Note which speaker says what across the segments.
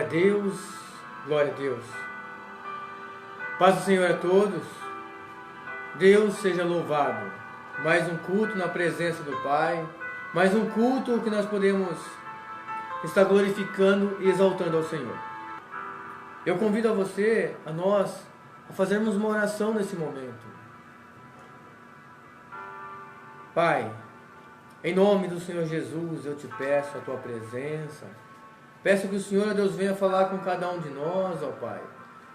Speaker 1: Deus, glória a Deus. Paz do Senhor a todos. Deus seja louvado. Mais um culto na presença do Pai. Mais um culto que nós podemos estar glorificando e exaltando ao Senhor. Eu convido a você, a nós, a fazermos uma oração nesse momento. Pai, em nome do Senhor Jesus, eu te peço a tua presença. Peço que o Senhor, Deus, venha falar com cada um de nós, ó Pai.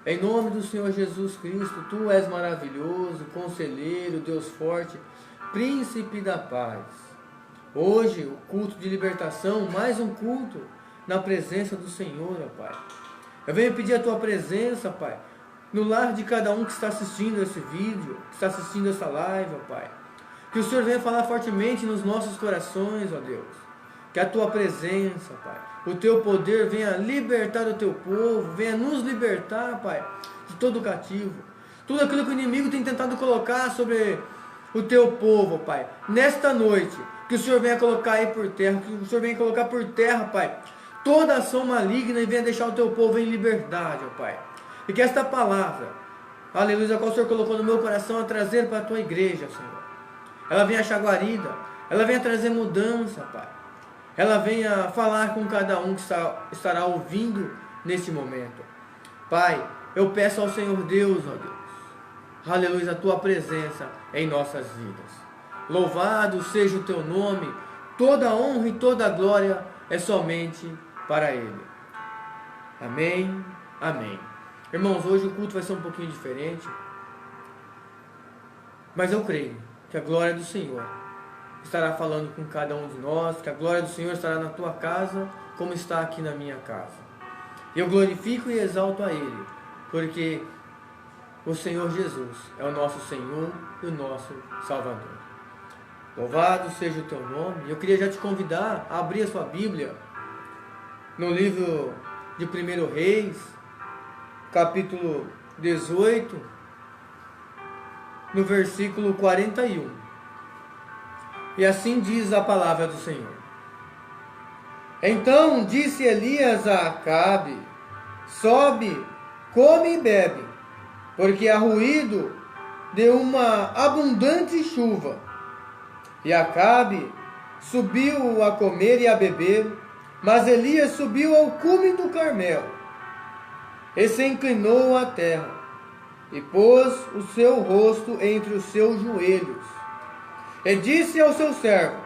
Speaker 1: Em nome do Senhor Jesus Cristo, Tu és maravilhoso, conselheiro, Deus forte, príncipe da paz. Hoje, o culto de libertação, mais um culto na presença do Senhor, ó Pai. Eu venho pedir a Tua presença, Pai, no lar de cada um que está assistindo esse vídeo, que está assistindo essa live, ó Pai. Que o Senhor venha falar fortemente nos nossos corações, ó Deus. Que a Tua presença, Pai, o Teu poder venha libertar o Teu povo, venha nos libertar, Pai, de todo cativo. Tudo aquilo que o inimigo tem tentado colocar sobre o Teu povo, Pai. Nesta noite, que o Senhor venha colocar aí por terra, que o Senhor venha colocar por terra, Pai, toda ação maligna e venha deixar o Teu povo em liberdade, ó Pai. E que esta palavra, aleluia, a qual o Senhor colocou no meu coração a trazer para a Tua igreja, Senhor, ela venha achar guarida, ela venha trazer mudança, Pai. Ela venha falar com cada um que estará ouvindo nesse momento. Pai, eu peço ao Senhor Deus, ó Deus, aleluia, a Tua presença em nossas vidas. Louvado seja o Teu nome, toda a honra e toda a glória é somente para Ele. Amém, amém. Irmãos, hoje o culto vai ser um pouquinho diferente, mas eu creio que a glória do Senhor estará falando com cada um de nós, que a glória do Senhor estará na tua casa, como está aqui na minha casa. Eu glorifico e exalto a Ele, porque o Senhor Jesus é o nosso Senhor e o nosso Salvador. Louvado seja o teu nome. Eu queria já te convidar a abrir a sua Bíblia no livro de 1 Reis, capítulo 18, no versículo 41. E assim diz a palavra do Senhor. Então disse Elias a Acabe: sobe, come e bebe, porque há ruído de uma abundante chuva. E Acabe subiu a comer e a beber, mas Elias subiu ao cume do Carmelo, e se inclinou à terra, e pôs o seu rosto entre os seus joelhos, e disse ao seu servo: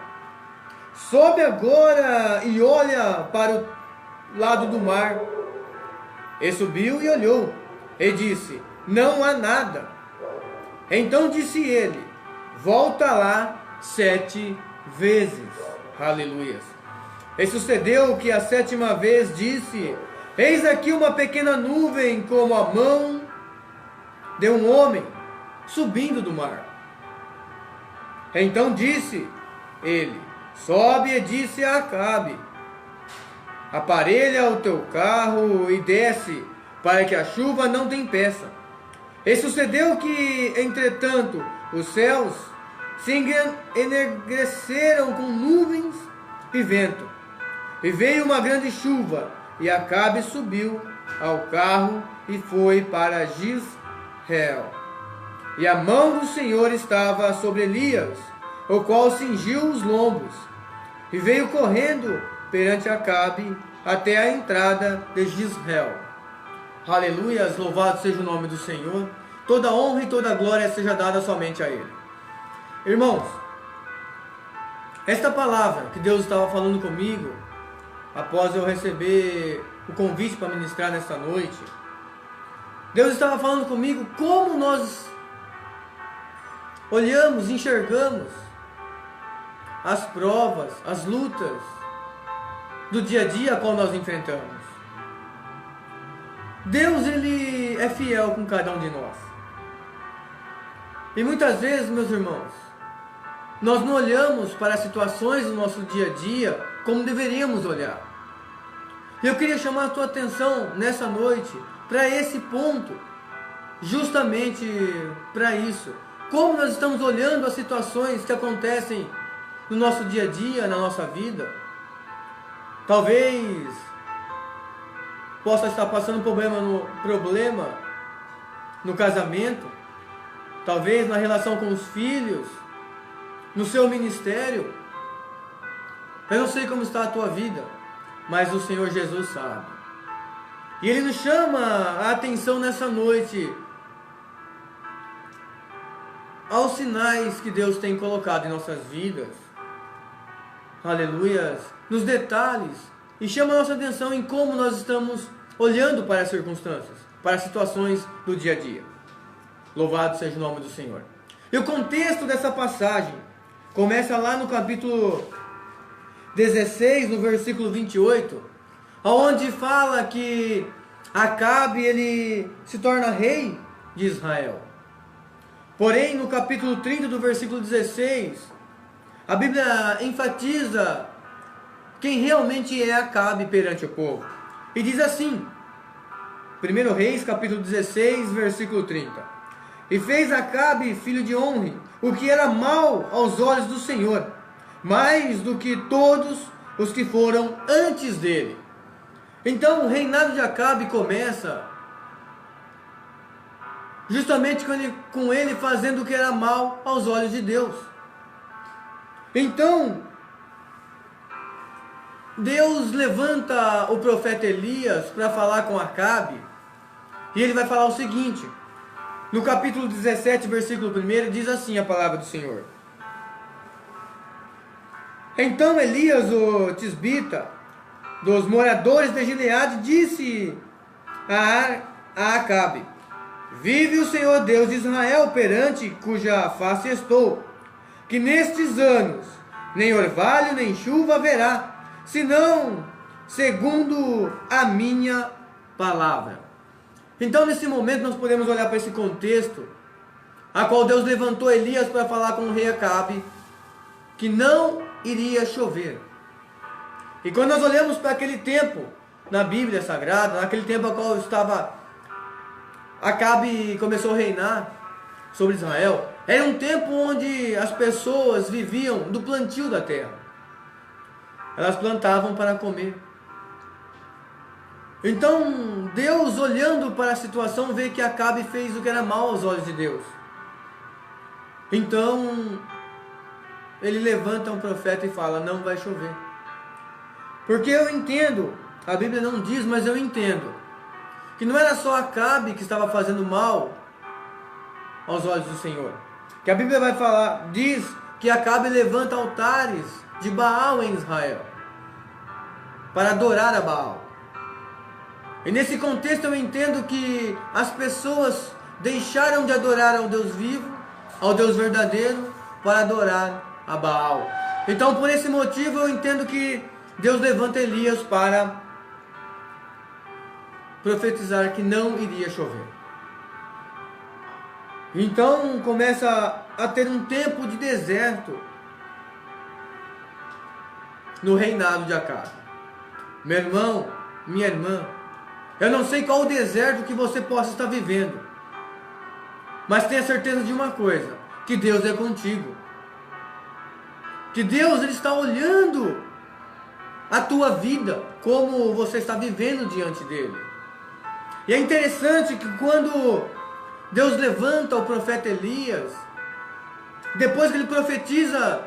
Speaker 1: sobe agora e olha para o lado do mar. E subiu e olhou, e disse: não há nada. Então disse ele: volta lá 7 vezes. Aleluia. E sucedeu que a 7ª vez disse: eis aqui uma pequena nuvem como a mão de um homem subindo do mar. Então disse ele: sobe, e disse a Acabe: aparelha o teu carro e desce, para que a chuva não te impeça. E sucedeu que, entretanto, os céus se enegreceram com nuvens e vento, e veio uma grande chuva, e Acabe subiu ao carro e foi para Jezreel. E a mão do Senhor estava sobre Elias, o qual cingiu os lombos, e veio correndo perante Acabe até a entrada de Jezreel. Aleluia, louvado seja o nome do Senhor. Toda honra e toda glória seja dada somente a Ele. Irmãos, esta palavra que Deus estava falando comigo, após eu receber o convite para ministrar nesta noite, Deus estava falando comigo como nós olhamos, enxergamos as provas, as lutas do dia a dia a qual nós enfrentamos. Deus, Ele é fiel com cada um de nós. E muitas vezes, meus irmãos, nós não olhamos para as situações do nosso dia a dia como deveríamos olhar. E eu queria chamar a tua atenção nessa noite para esse ponto, justamente para isso. Como nós estamos olhando as situações que acontecem no nosso dia a dia, na nossa vida. Talvez possa estar passando problema no casamento, talvez na relação com os filhos, no seu ministério. Eu não sei como está a tua vida, mas o Senhor Jesus sabe. E Ele nos chama a atenção nessa noite aos sinais que Deus tem colocado em nossas vidas. Aleluias! Nos detalhes. E chama a nossa atenção em como nós estamos olhando para as circunstâncias, para as situações do dia a dia. Louvado seja o nome do Senhor. E o contexto dessa passagem começa lá no capítulo 16, no versículo 28, onde fala que Acabe ele se torna rei de Israel. Porém, no capítulo 30 do versículo 16, a Bíblia enfatiza quem realmente é Acabe perante o povo. E diz assim, 1 Reis, capítulo 16, versículo 30. E fez Acabe, filho de Onri, o que era mal aos olhos do Senhor, mais do que todos os que foram antes dele. Então o reinado de Acabe começa justamente com ele fazendo o que era mal aos olhos de Deus. Então Deus levanta o profeta Elias para falar com Acabe, e ele vai falar o seguinte, no capítulo 17, versículo 1, diz assim a palavra do Senhor. Então Elias, o tisbita, dos moradores de Gileade, disse a Acabe: vive o Senhor Deus de Israel, perante cuja face estou, que nestes anos nem orvalho nem chuva haverá, senão segundo a minha palavra. Então, nesse momento, nós podemos olhar para esse contexto, a qual Deus levantou Elias para falar com o rei Acabe, que não iria chover. E quando nós olhamos para aquele tempo, na Bíblia Sagrada, naquele tempo ao qual Acabe começou a reinar sobre Israel, era um tempo onde as pessoas viviam do plantio da terra. Elas plantavam para comer. Então, Deus, olhando para a situação, vê que Acabe fez o que era mal aos olhos de Deus. Então, ele levanta um profeta e fala: não vai chover. Porque eu entendo, a Bíblia não diz, mas eu entendo, que não era só Acabe que estava fazendo mal aos olhos do Senhor. Que a Bíblia vai falar, diz que Acabe levanta altares de Baal em Israel, para adorar a Baal. E nesse contexto eu entendo que as pessoas deixaram de adorar ao Deus vivo, ao Deus verdadeiro, para adorar a Baal. Então, por esse motivo, eu entendo que Deus levanta Elias para profetizar que não iria chover. Então, começa a ter um tempo de deserto no reinado de Acabe. Meu irmão, minha irmã, eu não sei qual o deserto que você possa estar vivendo, mas tenha certeza de uma coisa, que Deus é contigo. Que Deus, Ele está olhando a tua vida, como você está vivendo diante dEle. E é interessante que quando Deus levanta o profeta Elias, depois que ele profetiza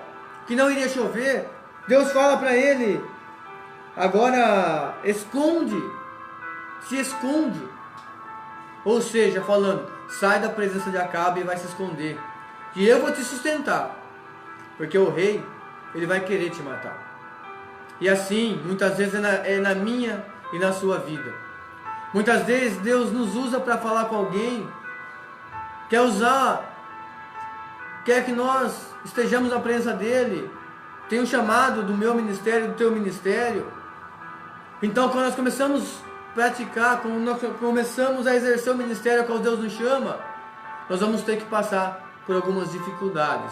Speaker 1: que não iria chover, Deus fala para ele: agora se esconde. Ou seja, falando, sai da presença de Acabe e vai se esconder, que eu vou te sustentar, porque o rei, ele vai querer te matar. E assim, muitas vezes é na minha e na sua vida. Muitas vezes Deus nos usa para falar com alguém, quer que nós estejamos na presença dEle, tem um chamado do meu ministério, do teu ministério. Então, quando nós começamos a praticar, quando nós começamos a exercer o ministério ao qual Deus nos chama, nós vamos ter que passar por algumas dificuldades.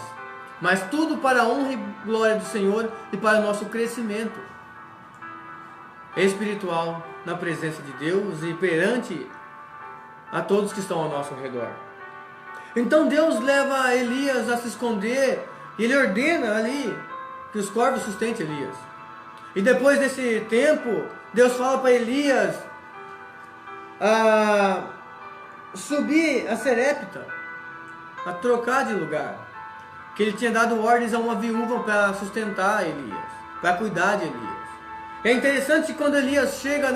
Speaker 1: Mas tudo para a honra e glória do Senhor e para o nosso crescimento espiritual na presença de Deus e perante a todos que estão ao nosso redor. Então Deus leva Elias a se esconder e Ele ordena ali que os corvos sustentem Elias. E depois desse tempo, Deus fala para Elias a subir a Serepta, a trocar de lugar. Que ele tinha dado ordens a uma viúva para sustentar Elias, para cuidar de Elias. É interessante que quando Elias chega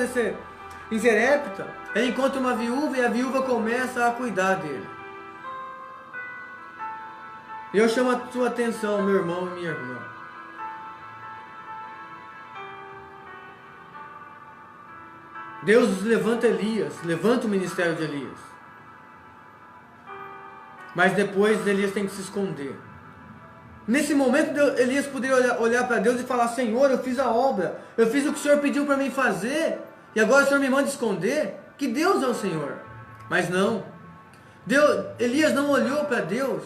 Speaker 1: em Serepta, ele encontra uma viúva e a viúva começa a cuidar dele. E eu chamo a sua atenção, meu irmão e minha irmã. Deus levanta Elias, levanta o ministério de Elias. Mas depois Elias tem que se esconder. Nesse momento Elias poderia olhar para Deus e falar: Senhor, eu fiz a obra, eu fiz o que o Senhor pediu para mim fazer, e agora o Senhor me manda esconder? Que Deus é o Senhor. Mas não. Elias não olhou para Deus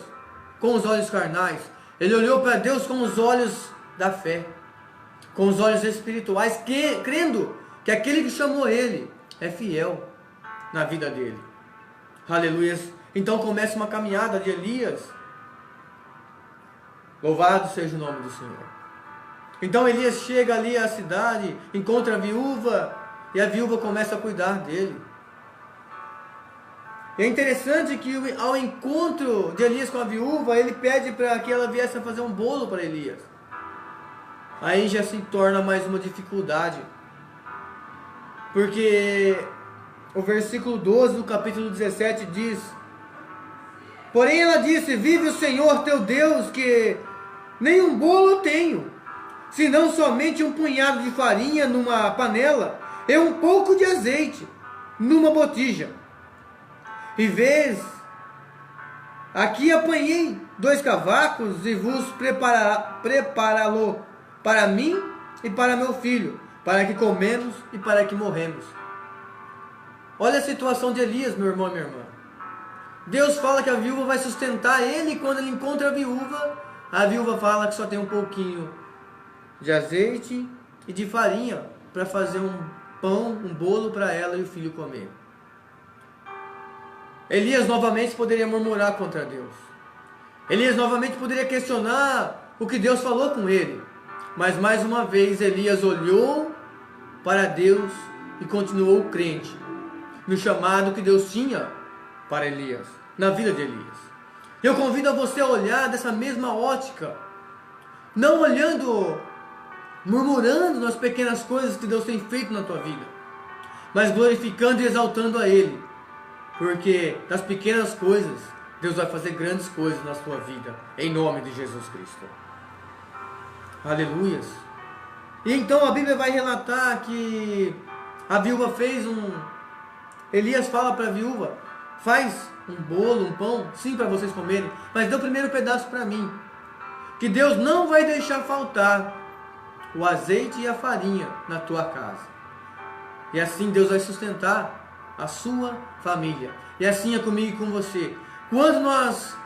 Speaker 1: com os olhos carnais. Ele olhou para Deus com os olhos da fé, com os olhos espirituais, crendo que aquele que chamou ele é fiel na vida dele. Aleluia. Então começa uma caminhada de Elias. Louvado seja o nome do Senhor. Então Elias chega ali à cidade, encontra a viúva, e a viúva começa a cuidar dele. E é interessante que ao encontro de Elias com a viúva, ele pede para que ela viesse a fazer um bolo para Elias. Aí já se torna mais uma dificuldade. Porque o versículo 12 do capítulo 17 diz: porém ela disse: vive o Senhor teu Deus, que nenhum bolo eu tenho, senão somente um punhado de farinha numa panela e um pouco de azeite numa botija. E vês, aqui apanhei 2 cavacos e vos prepará-lo para mim e para meu filho, para que comemos e para que morremos. Olha a situação de Elias, meu irmão e minha irmã. Deus fala que a viúva vai sustentar ele, e quando ele encontra a viúva fala que só tem um pouquinho de azeite e de farinha para fazer um pão, um bolo para ela e o filho comer. Elias novamente poderia murmurar contra Deus. Elias novamente poderia questionar o que Deus falou com ele. Mas mais uma vez Elias olhou para Deus e continuou crente no chamado que Deus tinha para Elias, na vida de Elias. Eu convido a você a olhar dessa mesma ótica, não olhando, murmurando nas pequenas coisas que Deus tem feito na tua vida, mas glorificando e exaltando a Ele, porque das pequenas coisas Deus vai fazer grandes coisas na sua vida, em nome de Jesus Cristo. Aleluias. E então a Bíblia vai relatar que a viúva Elias fala para a viúva: faz um bolo, um pão, sim, para vocês comerem, mas dê o primeiro pedaço para mim, que Deus não vai deixar faltar o azeite e a farinha na tua casa, e assim Deus vai sustentar a sua família. E assim é comigo e com você. Quando nós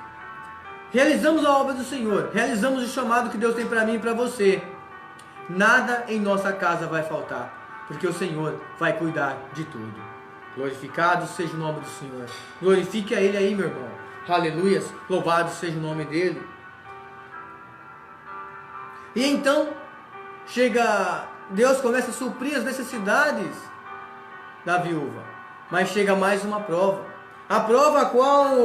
Speaker 1: realizamos a obra do Senhor, realizamos o chamado que Deus tem para mim e para você, nada em nossa casa vai faltar, porque o Senhor vai cuidar de tudo. Glorificado seja o nome do Senhor. Glorifique a Ele aí, meu irmão. Aleluias. Louvado seja o nome dEle. E então, Deus começa a suprir as necessidades da viúva. Mas chega mais uma prova. A prova a qual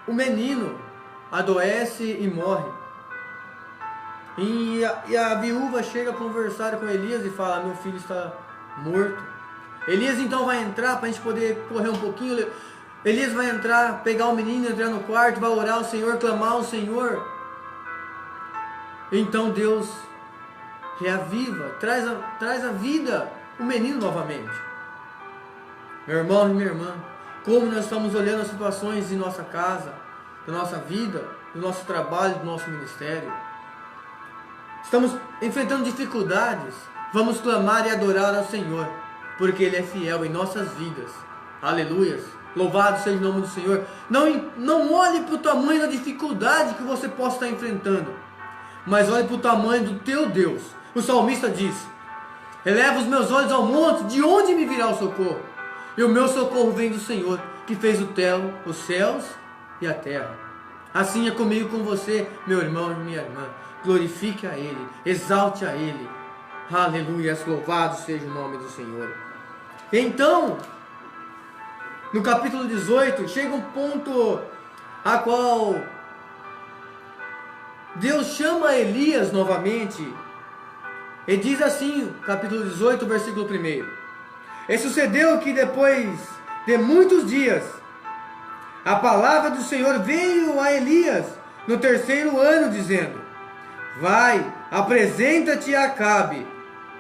Speaker 1: o menino adoece e morre. E a viúva chega a conversar com Elias e fala: meu filho está morto. Elias então vai entrar, para a gente poder correr um pouquinho. Elias vai entrar, pegar o menino, entrar no quarto, vai orar ao Senhor, clamar ao Senhor. Então Deus reaviva, traz a vida o menino novamente. Meu irmão e minha irmã, como nós estamos olhando as situações em nossa casa, da nossa vida, do nosso trabalho, do nosso ministério. Estamos enfrentando dificuldades. Vamos clamar e adorar ao Senhor, porque Ele é fiel em nossas vidas. Aleluias. Louvado seja o nome do Senhor. Não olhe para o tamanho da dificuldade que você possa estar enfrentando, mas olhe para o tamanho do teu Deus. O salmista diz: eleva os meus olhos ao monte, de onde me virá o socorro? E o meu socorro vem do Senhor, que fez os céus e a terra. Assim é comigo e com você, meu irmão e minha irmã. Glorifique a Ele, exalte a Ele. Aleluia, louvado seja o nome do Senhor. Então, no capítulo 18, chega um ponto a qual Deus chama Elias novamente. E diz assim, capítulo 18, versículo 1. E sucedeu que depois de muitos dias, a palavra do Senhor veio a Elias no 3º ano, dizendo: vai, apresenta-te a Acabe,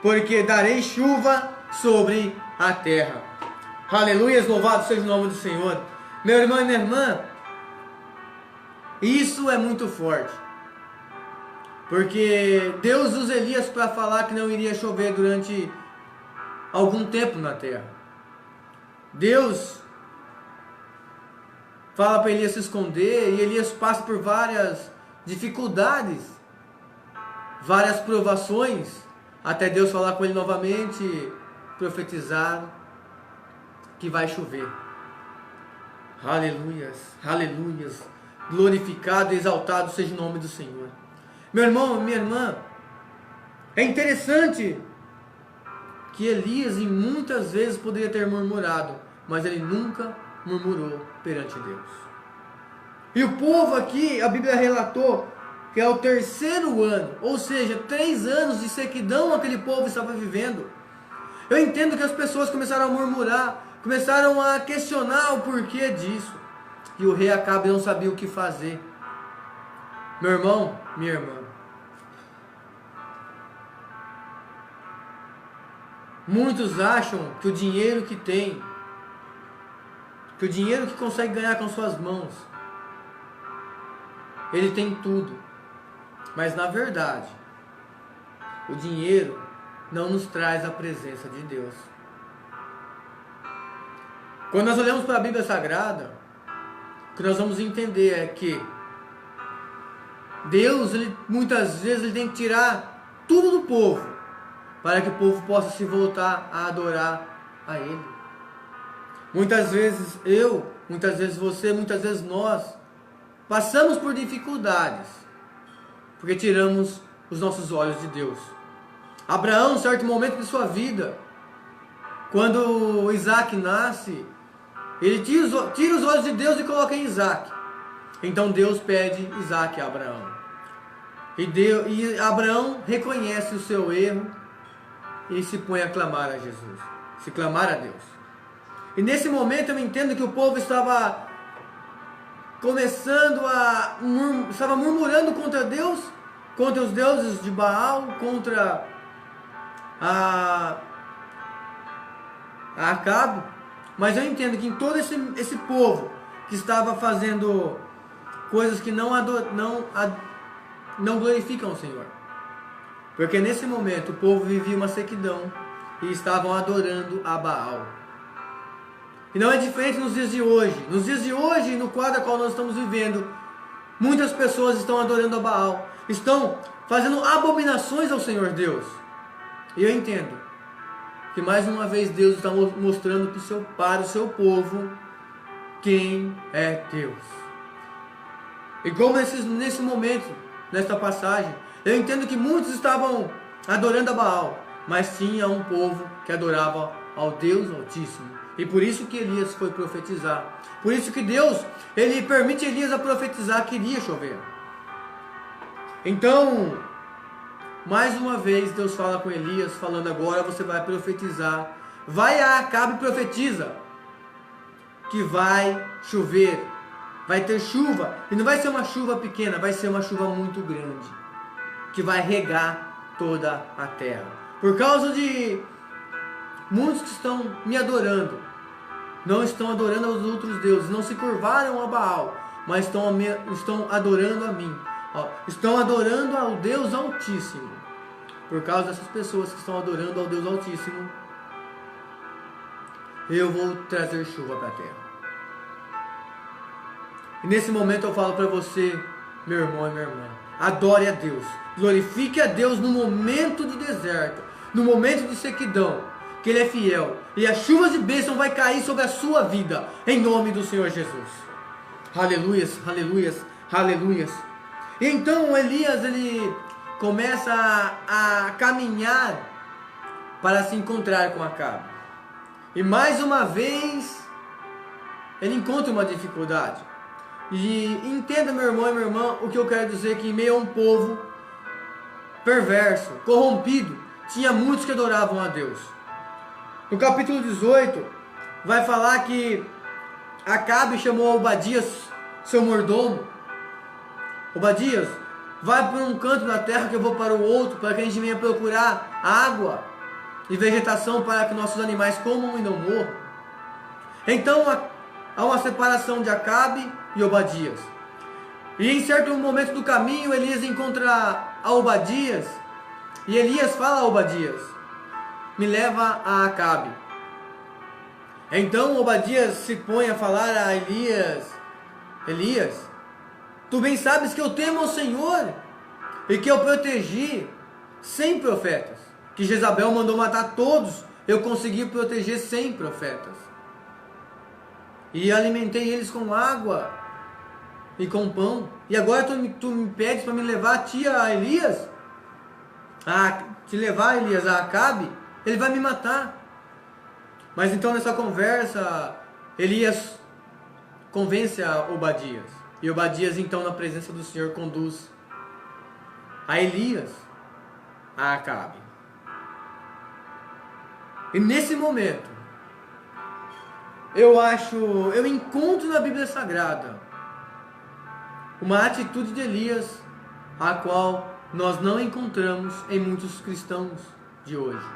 Speaker 1: porque darei chuva sobre a terra. Aleluia, louvado seja o nome do Senhor. Meu irmão e minha irmã, isso é muito forte. Porque Deus usa Elias para falar que não iria chover durante algum tempo na terra. Deus fala para Elias se esconder, e Elias passa por várias dificuldades, várias provações, até Deus falar com ele novamente, profetizar que vai chover. Aleluias, aleluias, glorificado e exaltado seja o nome do Senhor. Meu irmão, minha irmã, é interessante que Elias muitas vezes poderia ter murmurado, mas ele nunca murmurou perante Deus. E o povo aqui, a Bíblia relatou que é o 3º ano, ou seja, 3 anos de sequidão aquele povo estava vivendo. Eu entendo que as pessoas começaram a murmurar, começaram a questionar o porquê disso, e o rei Acabe não sabia o que fazer. Meu irmão, minha irmã, muitos acham que o dinheiro que tem, que o dinheiro que consegue ganhar com suas mãos, ele tem tudo. Mas na verdade, o dinheiro não nos traz a presença de Deus. Quando nós olhamos para a Bíblia Sagrada, o que nós vamos entender é que Deus, muitas vezes, ele tem que tirar tudo do povo, para que o povo possa se voltar a adorar a Ele. Muitas vezes eu, muitas vezes você, muitas vezes nós passamos por dificuldades, porque tiramos os nossos olhos de Deus. Abraão, em certo momento de sua vida, quando Isaac nasce, ele tira os olhos de Deus e coloca em Isaac. Então Deus pede Isaac a Abraão. E Abraão reconhece o seu erro e se põe a clamar a Jesus, se clamar a Deus. E nesse momento eu entendo que o povo estava estava murmurando contra Deus, contra os deuses de Baal, contra a Acabe. Mas eu entendo que em todo esse povo que estava fazendo coisas que não glorificam o Senhor, porque nesse momento o povo vivia uma sequidão e estavam adorando a Baal. E não é diferente nos dias de hoje. Nos dias de hoje, no quadro qual nós estamos vivendo, muitas pessoas estão adorando a Baal, estão fazendo abominações ao Senhor Deus. E eu entendo que mais uma vez Deus está mostrando para o seu povo quem é Deus. E como nesse momento, nesta passagem, eu entendo que muitos estavam adorando a Baal, mas tinha um povo que adorava ao Deus Altíssimo. E por isso que Elias foi profetizar. Por isso que Deus, ele permite Elias a profetizar que iria chover. Então, mais uma vez Deus fala com Elias, falando: agora você vai profetizar. Vai a Acabe e profetiza que vai chover, vai ter chuva. E não vai ser uma chuva pequena, vai ser uma chuva muito grande, que vai regar toda a terra. Por causa de muitos que estão me adorando, não estão adorando aos outros deuses, não se curvaram a Baal, mas estão adorando a mim, estão adorando ao Deus Altíssimo. Por causa dessas pessoas que estão adorando ao Deus Altíssimo, eu vou trazer chuva para a terra. E nesse momento eu falo para você, meu irmão e minha irmã, adore a Deus, glorifique a Deus no momento de deserto, no momento de sequidão, que Ele é fiel, e as chuvas de bênção vai cair sobre a sua vida, em nome do Senhor Jesus. Aleluias, aleluias, aleluias. E então Elias, ele começa a caminhar para se encontrar com Acabe. E mais uma vez, ele encontra uma dificuldade. E entenda, meu irmão e minha irmã, o que eu quero dizer, que em meio a um povo perverso, corrompido, tinha muitos que adoravam a Deus. No capítulo 18, vai falar que Acabe chamou Obadias, seu mordomo. Obadias, vai por um canto da terra que eu vou para o outro, para que a gente venha procurar água e vegetação para que nossos animais comam e não morram. Então há uma separação de Acabe e Obadias. E em certo momento do caminho, Elias encontra a Obadias, e Elias fala a Obadias: me leva a Acabe. Então Obadias se põe a falar a Elias: Elias, tu bem sabes que eu temo ao Senhor, e que eu protegi 100 profetas, que Jezabel mandou matar todos, eu consegui proteger 100 profetas, e alimentei eles com água e com pão, e agora tu me pedes para me levar a ti, a Elias, te levar, Elias, a Acabe? Ele vai me matar. Mas então nessa conversa, Elias convence a Obadias, e Obadias então na presença do Senhor conduz a Elias a Acabe. E nesse momento, eu encontro na Bíblia Sagrada uma atitude de Elias, a qual nós não encontramos em muitos cristãos de hoje,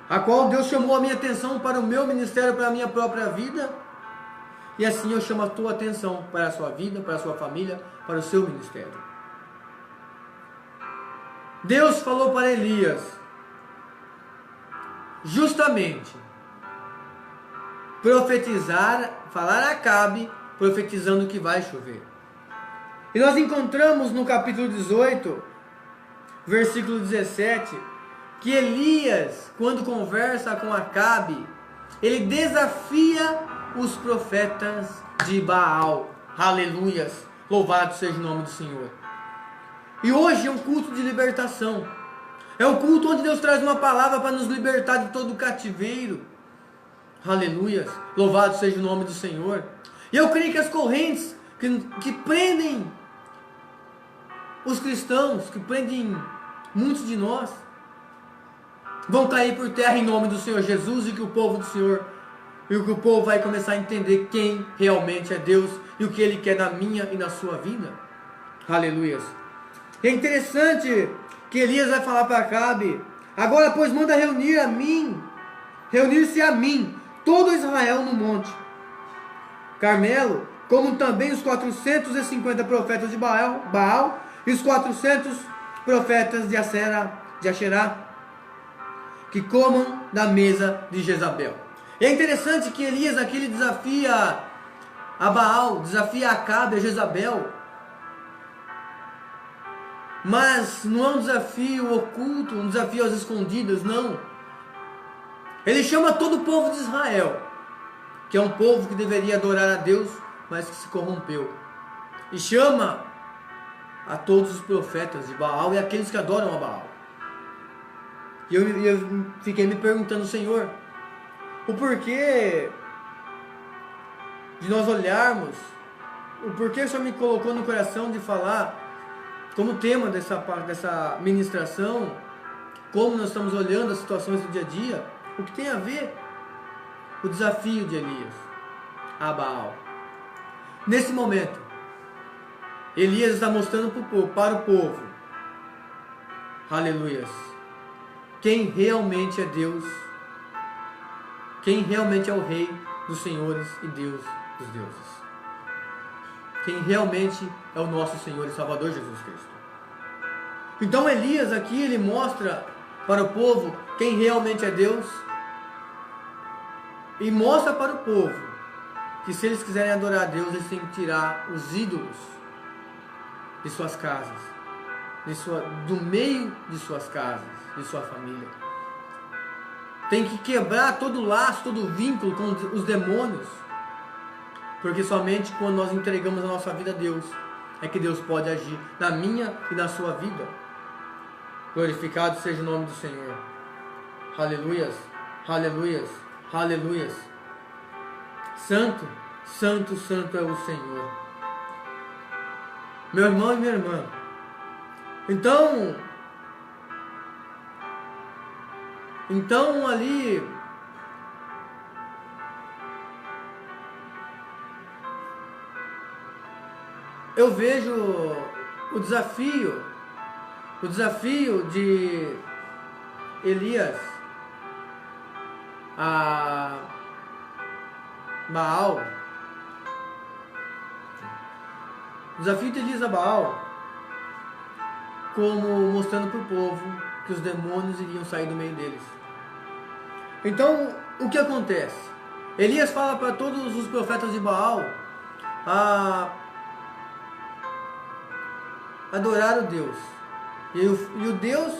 Speaker 1: a qual Deus chamou a minha atenção para o meu ministério, para a minha própria vida, e assim eu chamo a tua atenção para a sua vida, para a sua família, para o seu ministério. Deus falou para Elias justamente profetizar, falar a Acabe, profetizando que vai chover. E nós encontramos no capítulo 18, versículo 17, que Elias, quando conversa com Acabe, ele desafia os profetas de Baal. Aleluias! Louvado seja o nome do Senhor. E hoje é um culto de libertação. É um culto onde Deus traz uma palavra para nos libertar de todo o cativeiro. Aleluias! Louvado seja o nome do Senhor. E eu creio que as correntes que prendem os cristãos, que prendem muitos de nós, vão cair por terra em nome do Senhor Jesus, e que o povo do Senhor, e que o povo vai começar a entender quem realmente é Deus e o que Ele quer na minha e na sua vida. Aleluias! E é interessante que Elias vai falar para Acabe: agora pois manda reunir-se a mim todo Israel no monte Carmelo, como também os 450 profetas de Baal e os 400 profetas de Asherá, que comam da mesa de Jezabel. E é interessante que Elias aqui ele desafia a Baal, desafia a Acabe, a Jezabel, mas não é um desafio oculto, um desafio às escondidas, não. Ele chama todo o povo de Israel, que é um povo que deveria adorar a Deus, mas que se corrompeu, e chama a todos os profetas de Baal e aqueles que adoram a Baal. E eu fiquei me perguntando: Senhor, o porquê de nós olharmos, o porquê o Senhor me colocou no coração de falar como tema dessa ministração, como nós estamos olhando as situações do dia a dia, o que tem a ver o desafio de Elias a Baal. Nesse momento, Elias está mostrando para o povo, aleluias, quem realmente é Deus, quem realmente é o Rei dos Senhores e Deus dos deuses, quem realmente é o nosso Senhor e Salvador Jesus Cristo. Então Elias aqui ele mostra para o povo quem realmente é Deus, e mostra para o povo que se eles quiserem adorar a Deus, eles têm que tirar os ídolos de suas casas, do meio de suas casas, de sua família. Tem que quebrar todo laço, todo vínculo com os demônios, porque somente quando nós entregamos a nossa vida a Deus, é que Deus pode agir na minha e na sua vida. Glorificado seja o nome do Senhor. aleluias, aleluias, aleluias. Santo, santo, santo é o Senhor. Meu irmão e minha irmã, então ali eu vejo o desafio de Elias a Baal. O desafio de Elias a Baal, como mostrando para o povo que os demônios iriam sair do meio deles. Então, o que acontece? Elias fala para todos os profetas de Baal a adorar o Deus. E o Deus,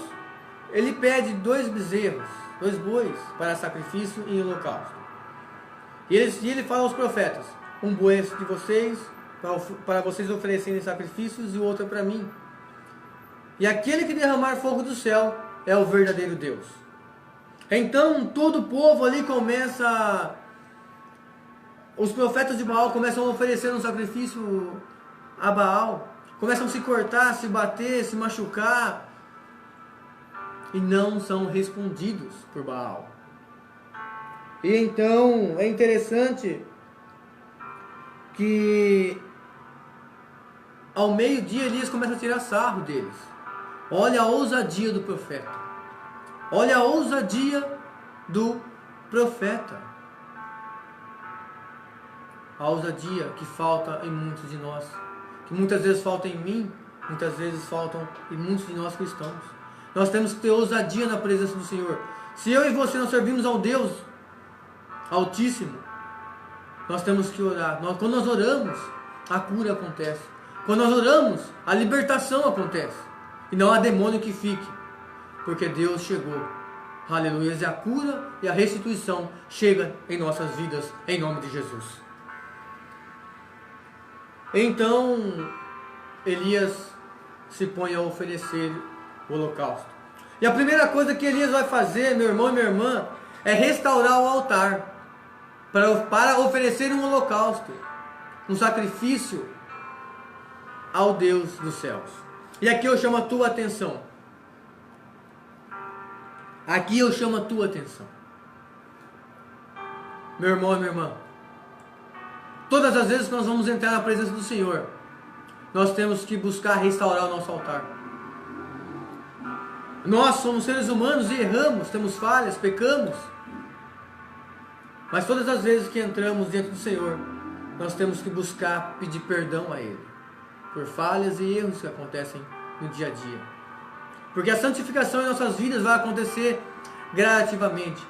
Speaker 1: ele pede 2 bezerros, 2 bois para sacrifício e holocausto. E ele fala aos profetas: um boi é de vocês, para vocês oferecerem sacrifícios, e o outro é para mim. E aquele que derramar fogo do céu é o verdadeiro Deus. Então todo o povo ali começa, os profetas de Baal começam a oferecer um sacrifício a Baal, começam a se cortar, se bater, se machucar, e não são respondidos por Baal. E então é interessante que ao meio-dia Elias começa a tirar sarro deles. Olha a ousadia do profeta. Olha a ousadia do profeta. A ousadia que falta em muitos de nós, que muitas vezes falta em mim, muitas vezes faltam em muitos de nós cristãos. Nós temos que ter ousadia na presença do Senhor. Se eu e você não servimos ao Deus Altíssimo, nós temos que orar. Quando nós oramos, a cura acontece. Quando nós oramos, a libertação acontece. E não há demônio que fique, porque Deus chegou. Aleluia. E a cura e a restituição chega em nossas vidas, em nome de Jesus. Então Elias se põe a oferecer o holocausto. E a primeira coisa que Elias vai fazer, meu irmão e minha irmã, é restaurar o altar para oferecer um holocausto, um sacrifício ao Deus dos céus. E aqui eu chamo a tua atenção. Aqui eu chamo a tua atenção. Meu irmão e minha irmã, todas as vezes que nós vamos entrar na presença do Senhor, nós temos que buscar restaurar o nosso altar. Nós somos seres humanos e erramos, temos falhas, pecamos. Mas todas as vezes que entramos dentro do Senhor, nós temos que buscar pedir perdão a Ele por falhas e erros que acontecem no dia a dia. Porque a santificação em nossas vidas vai acontecer gradativamente.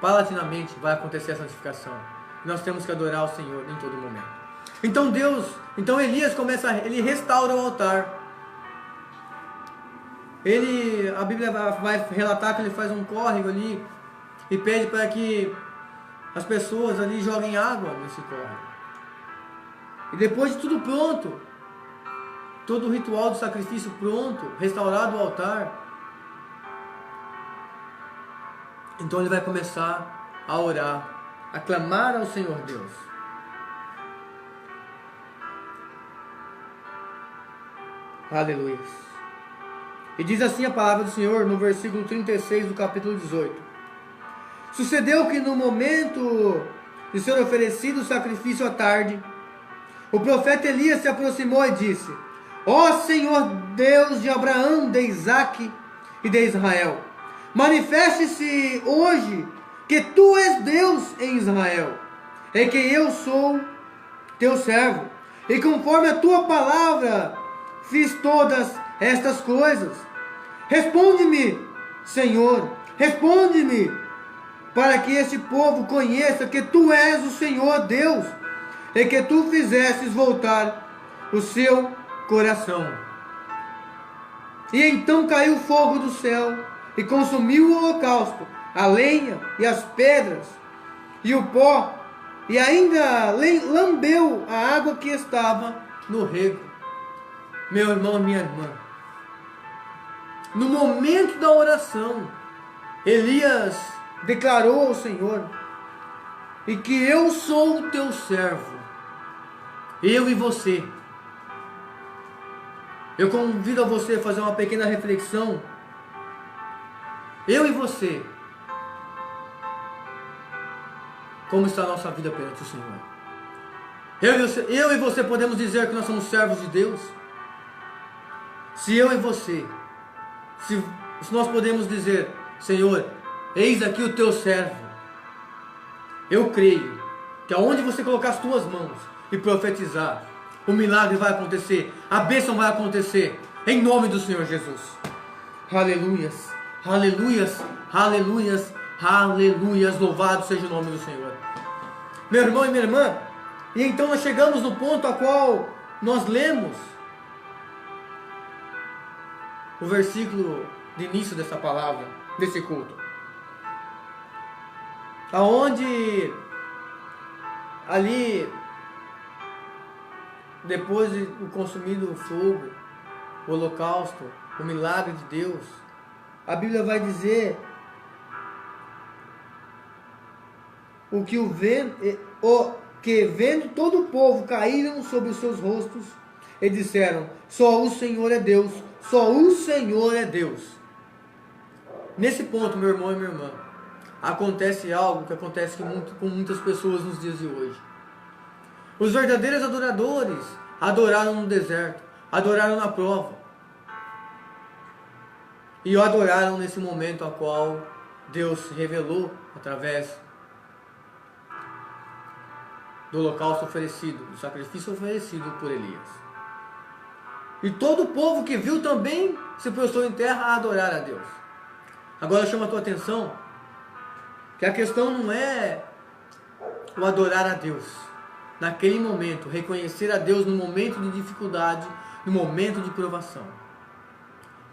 Speaker 1: Paulatinamente vai acontecer a santificação. Nós temos que adorar o Senhor em todo momento. Então Elias ele restaura o altar. A Bíblia vai relatar que ele faz um córrego ali e pede para que as pessoas ali joguem água nesse córrego. E depois de tudo pronto, todo o ritual do sacrifício pronto, restaurado o altar, então ele vai começar a orar, a clamar ao Senhor Deus. Aleluia. E diz assim a palavra do Senhor no versículo 36 do capítulo 18. Sucedeu que no momento de ser oferecido o sacrifício à tarde, o profeta Elias se aproximou e disse: Ó Senhor Deus de Abraão, de Isaque e de Israel, manifeste-se hoje que Tu és Deus em Israel, e que eu sou Teu servo, e conforme a Tua palavra fiz todas estas coisas. Responde-me, Senhor, responde-me, para que este povo conheça que Tu és o Senhor Deus, e que Tu fizestes voltar o seu coração. E então caiu fogo do céu, e consumiu o holocausto, a lenha e as pedras, e o pó, e ainda lambeu a água que estava no rego. Meu irmão, minha irmã, no momento da oração, Elias declarou ao Senhor, e que eu sou o teu servo, eu e você. Eu convido a você a fazer uma pequena reflexão. Eu e você, como está a nossa vida perante o Senhor? Eu e você podemos dizer que nós somos servos de Deus? Se eu e você, se nós podemos dizer, Senhor, eis aqui o teu servo, eu creio que aonde você colocar as tuas mãos e profetizar, o milagre vai acontecer, a bênção vai acontecer, em nome do Senhor Jesus. Aleluias, aleluias, aleluias, aleluias, louvado seja o nome do Senhor. Meu irmão e minha irmã, e então nós chegamos no ponto a qual nós lemos o versículo de início dessa palavra, desse culto, aonde ali, depois de consumido o fogo, o holocausto, o milagre de Deus, a Bíblia vai dizer que vendo todo o povo caíram sobre os seus rostos e disseram, só o Senhor é Deus, só o Senhor é Deus. Nesse ponto, meu irmão e minha irmã, acontece algo que acontece com muitas pessoas nos dias de hoje. Os verdadeiros adoradores adoraram no deserto, adoraram na prova, e o adoraram nesse momento a qual Deus se revelou através do holocausto oferecido, do sacrifício oferecido por Elias. E todo o povo que viu também se prostrou em terra a adorar a Deus. Agora chama a tua atenção que a questão não é o adorar a Deus naquele momento, reconhecer a Deus no momento de dificuldade, no momento de provação,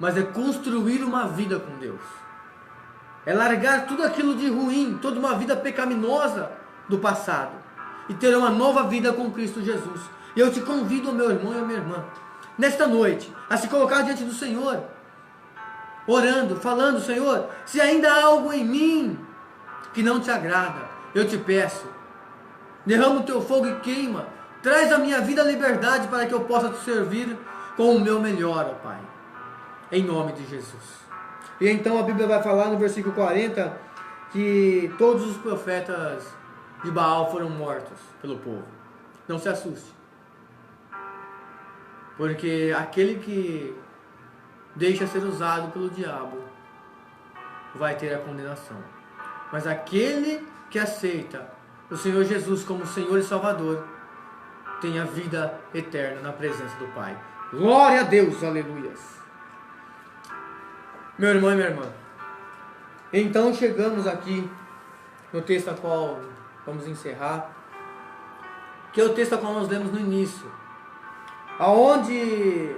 Speaker 1: mas é construir uma vida com Deus, é largar tudo aquilo de ruim, toda uma vida pecaminosa do passado e ter uma nova vida com Cristo Jesus. E eu te convido, meu irmão e a minha irmã, nesta noite, a se colocar diante do Senhor, orando, falando, Senhor, se ainda há algo em mim que não te agrada, eu te peço, derrama o teu fogo e queima, traz a minha vida a liberdade para que eu possa te servir com o meu melhor, ó Pai, em nome de Jesus. E então a Bíblia vai falar no versículo 40 que todos os profetas de Baal foram mortos pelo povo. Não se assuste, porque aquele que deixa ser usado pelo diabo vai ter a condenação, mas aquele que aceita o Senhor Jesus como Senhor e Salvador tem a vida eterna na presença do Pai. Glória a Deus, aleluias. Meu irmão e minha irmã, então chegamos aqui no texto a qual vamos encerrar, que é o texto a qual nós lemos no início, aonde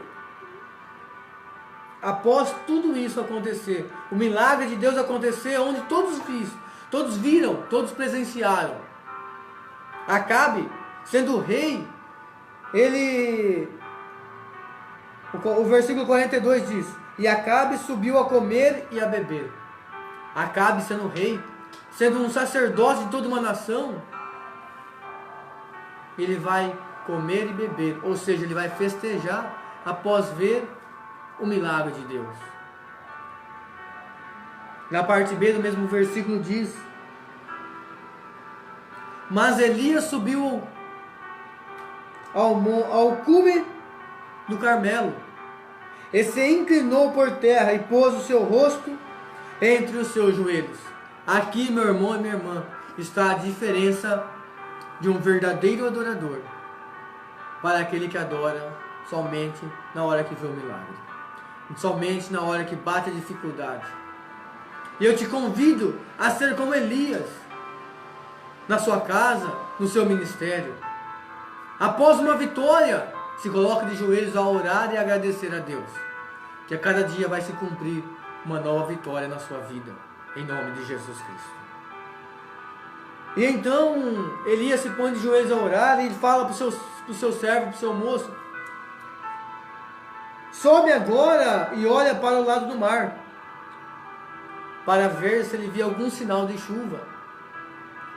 Speaker 1: após tudo isso acontecer, o milagre de Deus acontecer, onde todos viram, todos presenciaram. Acabe, sendo rei, o versículo 42 diz, e Acabe subiu a comer e a beber. Acabe sendo rei, sendo um sacerdote de toda uma nação, ele vai comer e beber, ou seja, ele vai festejar após ver o milagre de Deus. Na parte B do mesmo versículo diz, mas Elias subiu ao cume do Carmelo, e se inclinou por terra e pôs o seu rosto entre os seus joelhos. Aqui, meu irmão e minha irmã, está a diferença de um verdadeiro adorador para aquele que adora somente na hora que vê o milagre, somente na hora que bate a dificuldade. E eu te convido a ser como Elias, na sua casa, no seu ministério. Após uma vitória, se coloque de joelhos a orar e agradecer a Deus, que a cada dia vai se cumprir uma nova vitória na sua vida, em nome de Jesus Cristo. E então Elias se põe de joelhos a orar e fala para o seu servo, para o seu moço, sobe agora e olha para o lado do mar. para ver se ele via algum sinal de chuva.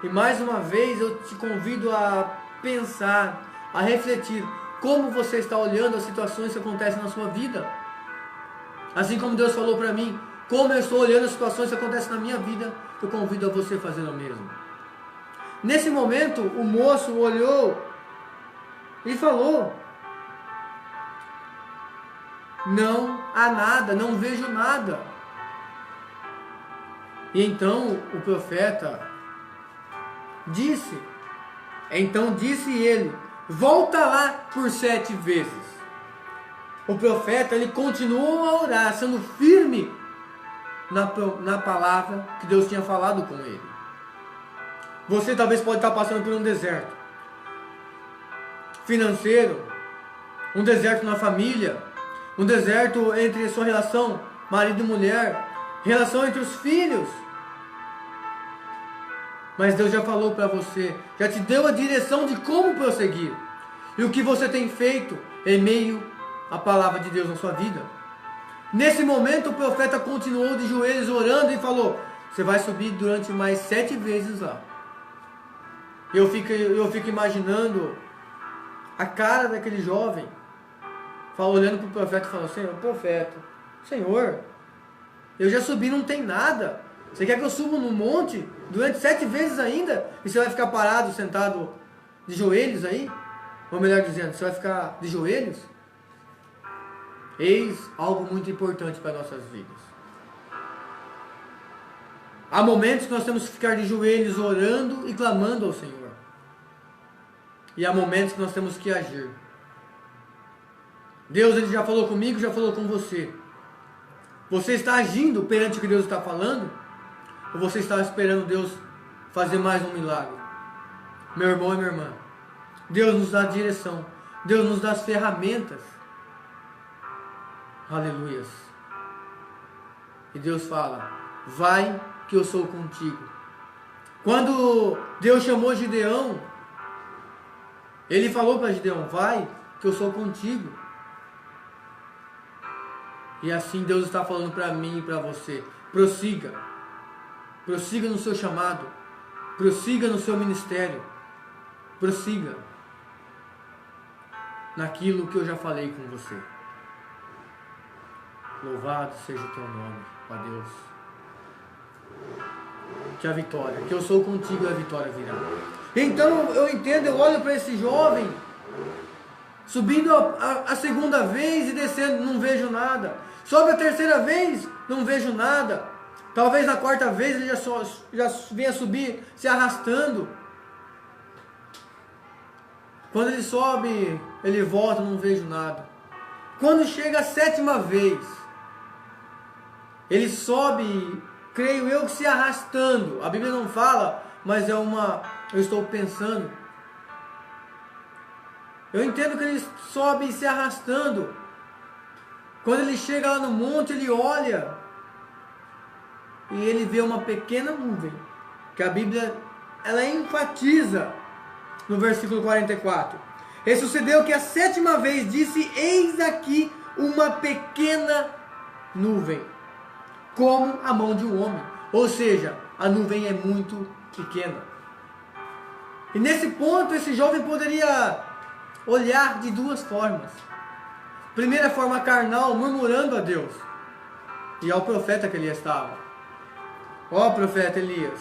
Speaker 1: E mais uma vez eu te convido a pensar, a refletir como você está olhando as situações que acontecem na sua vida. Assim como Deus falou para mim, como eu estou olhando as situações que acontecem na minha vida, eu convido a você a fazer o mesmo. Nesse momento, o moço olhou e falou: não há nada, não vejo nada. E então o profeta disse, ele, volta lá por 7 vezes. O profeta, ele continuou a orar, sendo firme na palavra que Deus tinha falado com ele. Você talvez pode estar passando por um deserto financeiro, um deserto na família, um deserto entre sua relação marido e mulher, relação entre os filhos. Mas Deus já falou para você, já te deu a direção de como prosseguir. E o que você tem feito em meio à palavra de Deus na sua vida. Nesse momento o profeta continuou de joelhos orando e falou: você vai subir durante mais 7 vezes lá. Eu fico imaginando a cara daquele jovem, olhando para o profeta e falando: Senhor, profeta, Senhor, eu já subi, não tem nada. Você quer que eu suba no monte durante 7 vezes ainda? E você vai ficar parado, sentado de joelhos aí? Ou melhor dizendo, você vai ficar de joelhos? Eis algo muito importante para nossas vidas. Há momentos que nós temos que ficar de joelhos orando e clamando ao Senhor. E há momentos que nós temos que agir. Deus, ele já falou comigo, já falou com você. Você está agindo perante o que Deus está falando? Ou você está esperando Deus fazer mais um milagre? Meu irmão e minha irmã, Deus nos dá a direção. Deus nos dá as ferramentas. Aleluias. E Deus fala: vai que eu sou contigo. Quando Deus chamou Gideão, ele falou para Gideão: vai que eu sou contigo. E assim Deus está falando para mim e para você: prossiga. Prossiga no seu chamado. Prossiga no seu ministério. Prossiga naquilo que eu já falei com você. Louvado seja o teu nome, ó Deus. Que a vitória, que eu sou contigo, a vitória virá. Então eu entendo, eu olho para esse jovem subindo a segunda vez e descendo, não vejo nada. Sobe a terceira vez, não vejo nada. Talvez na quarta vez ele já venha subir se arrastando. Quando ele sobe, ele volta, não vejo nada. Quando chega a 7ª vez, ele sobe, creio eu, que se arrastando. A Bíblia não fala, mas eu estou pensando. Eu entendo que ele sobe se arrastando. Quando ele chega lá no monte, ele olha e ele vê uma pequena nuvem, que a Bíblia ela enfatiza no versículo 44. E sucedeu que a 7ª vez disse: eis aqui uma pequena nuvem, como a mão de um homem. Ou seja, a nuvem é muito pequena. E nesse ponto, esse jovem poderia olhar de 2 formas. Primeira forma carnal, murmurando a Deus e ao profeta que ele estava: ó profeta Elias,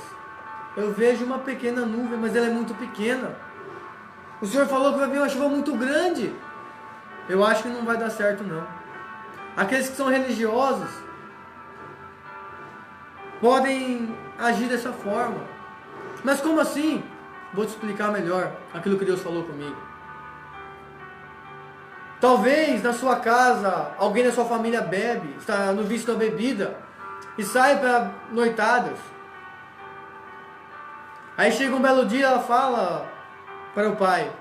Speaker 1: eu vejo uma pequena nuvem, mas ela é muito pequena. O Senhor falou que vai vir uma chuva muito grande. Eu acho que não vai dar certo não. Aqueles que são religiosos podem agir dessa forma. Mas como assim? Vou te explicar melhor aquilo que Deus falou comigo. Talvez na sua casa, alguém da sua família bebe, está no vício da bebida e sai para noitadas. Aí chega um belo dia, ela fala para o pai: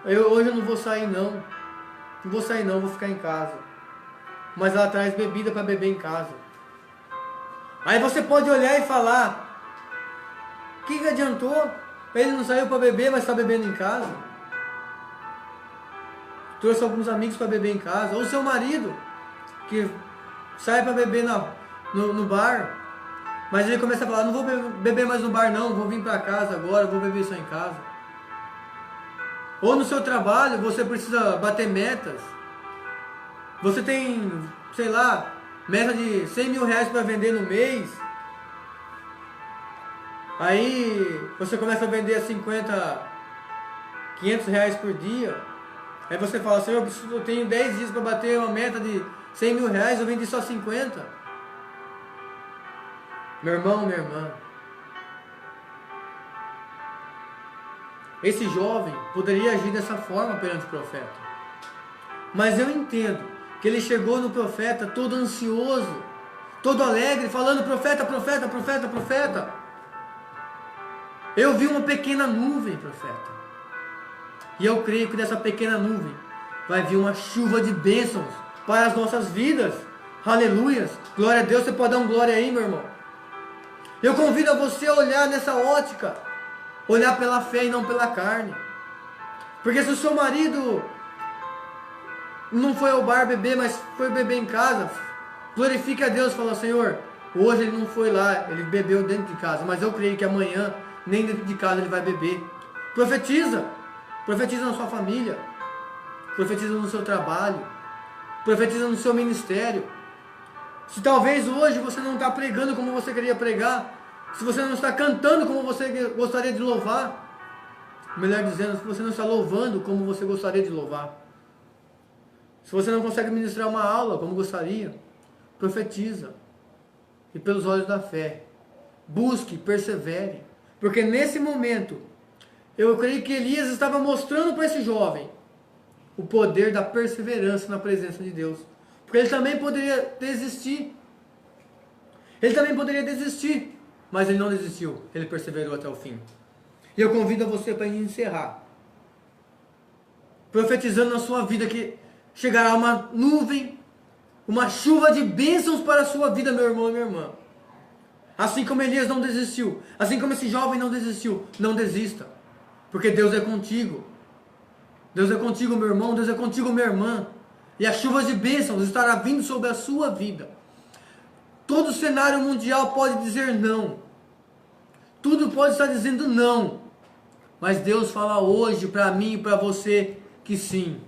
Speaker 1: hoje eu não vou sair não. Não vou sair não, vou ficar em casa. Mas ela traz bebida para beber em casa. Aí você pode olhar e falar: o que adiantou? Ele não saiu para beber, mas está bebendo em casa. Trouxe alguns amigos para beber em casa. Ou seu marido, que sai para beber no bar. Mas ele começa a falar, não vou beber mais no bar não, vou vir para casa agora, vou beber só em casa. Ou no seu trabalho, você precisa bater metas. Você tem, sei lá, meta de 100 mil reais para vender no mês. Aí você começa a vender 500 reais por dia. Aí você fala, Senhor, eu tenho 10 dias para bater uma meta de 100 mil reais, eu vendi só 50. Meu irmão, minha irmã, esse jovem poderia agir dessa forma perante o profeta. Mas eu entendo que ele chegou no profeta todo ansioso, todo alegre, falando, profeta, profeta, profeta, profeta. Eu vi uma pequena nuvem, profeta. E eu creio que dessa pequena nuvem vai vir uma chuva de bênçãos para as nossas vidas. Aleluias. Glória a Deus. Você pode dar um glória aí, meu irmão. Eu convido a você a olhar nessa ótica. Olhar pela fé e não pela carne. Porque se o seu marido não foi ao bar beber, mas foi beber em casa, glorifique a Deus. Fala, Senhor, hoje ele não foi lá, ele bebeu dentro de casa. Mas eu creio que amanhã, nem dentro de casa ele vai beber. Profetiza. Profetiza na sua família. Profetiza no seu trabalho. Profetiza no seu ministério. Se talvez hoje você não está pregando como você queria pregar, se você não está cantando como você gostaria de louvar, melhor dizendo, se você não está louvando como você gostaria de louvar, se você não consegue ministrar uma aula como gostaria, profetiza. E pelos olhos da fé, busque, persevere. Porque nesse momento, eu creio que Elias estava mostrando para esse jovem o poder da perseverança na presença de Deus. Porque ele também poderia desistir. Ele também poderia desistir. Mas ele não desistiu. Ele perseverou até o fim. E eu convido a você para encerrar. Profetizando na sua vida que chegará uma nuvem, uma chuva de bênçãos para a sua vida, meu irmão e minha irmã. Assim como Elias não desistiu. Assim como esse jovem não desistiu. Não desista. Porque Deus é contigo. Deus é contigo, meu irmão. Deus é contigo, minha irmã. E a chuva de bênçãos estará vindo sobre a sua vida. Todo cenário mundial pode dizer não. Tudo pode estar dizendo não. Mas Deus fala hoje para mim e para você que sim.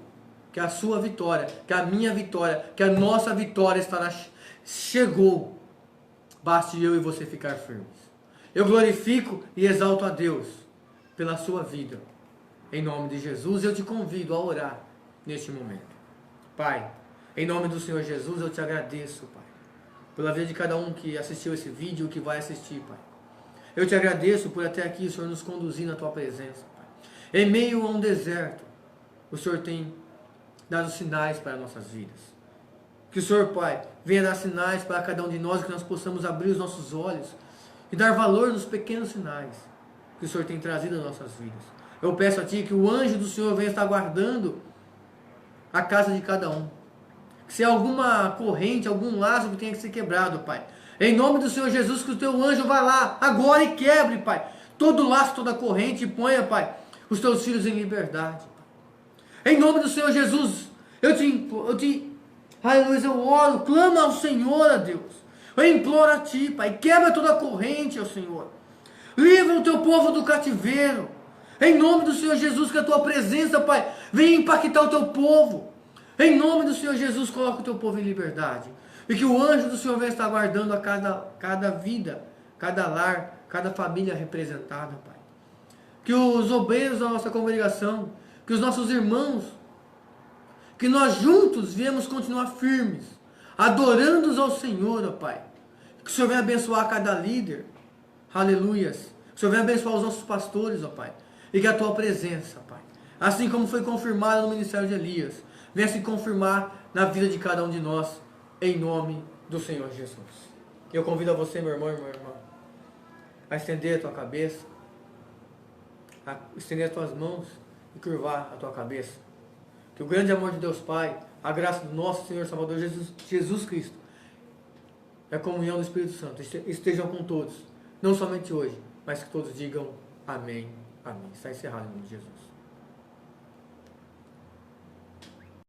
Speaker 1: Que a sua vitória, que a minha vitória, que a nossa vitória chegou. Baste eu e você ficar firmes. Eu glorifico e exalto a Deus pela sua vida. Em nome de Jesus, eu te convido a orar neste momento. Pai, em nome do Senhor Jesus, eu te agradeço, Pai, pela vida de cada um que assistiu esse vídeo e que vai assistir, Pai. Eu te agradeço por até aqui, Senhor, nos conduzir na Tua presença, Pai. Em meio a um deserto, o Senhor tem dado sinais para nossas vidas. Que o Senhor, Pai, venha dar sinais para cada um de nós, que nós possamos abrir os nossos olhos e dar valor nos pequenos sinais que o Senhor tem trazido às nossas vidas. Eu peço a Ti que o anjo do Senhor venha estar guardando a casa de cada um. Que se há alguma corrente, algum laço que tenha que ser quebrado, Pai, em nome do Senhor Jesus, que o Teu anjo vá lá agora e quebre, Pai, todo laço, toda corrente, e ponha, Pai, os Teus filhos em liberdade. Em nome do Senhor Jesus, aleluia, eu oro, clamo ao Senhor, a Deus. Eu imploro a Ti, Pai, quebra toda a corrente, ó Senhor. Livra o Teu povo do cativeiro. Em nome do Senhor Jesus, que a Tua presença, Pai, venha impactar o Teu povo. Em nome do Senhor Jesus, coloca o Teu povo em liberdade. E que o anjo do Senhor venha estar guardando a cada vida, cada lar, cada família representada, Pai. Que os obreiros da nossa congregação, que os nossos irmãos, que nós juntos viemos continuar firmes, adorando ao Senhor, ó Pai. Que o Senhor venha abençoar cada líder. Aleluias. Que o Senhor venha abençoar os nossos pastores, ó Pai. E que a Tua presença, Pai, assim como foi confirmada no ministério de Elias, venha se confirmar na vida de cada um de nós, em nome do Senhor Jesus. Eu convido a você, meu irmão e minha irmã, a estender a tua cabeça, a estender as tuas mãos e curvar a tua cabeça. Que o grande amor de Deus Pai, a graça do nosso Senhor Salvador Jesus Cristo, e a comunhão do Espírito Santo estejam com todos, não somente hoje, mas que todos digam amém, amém. Está encerrado em nome de Jesus.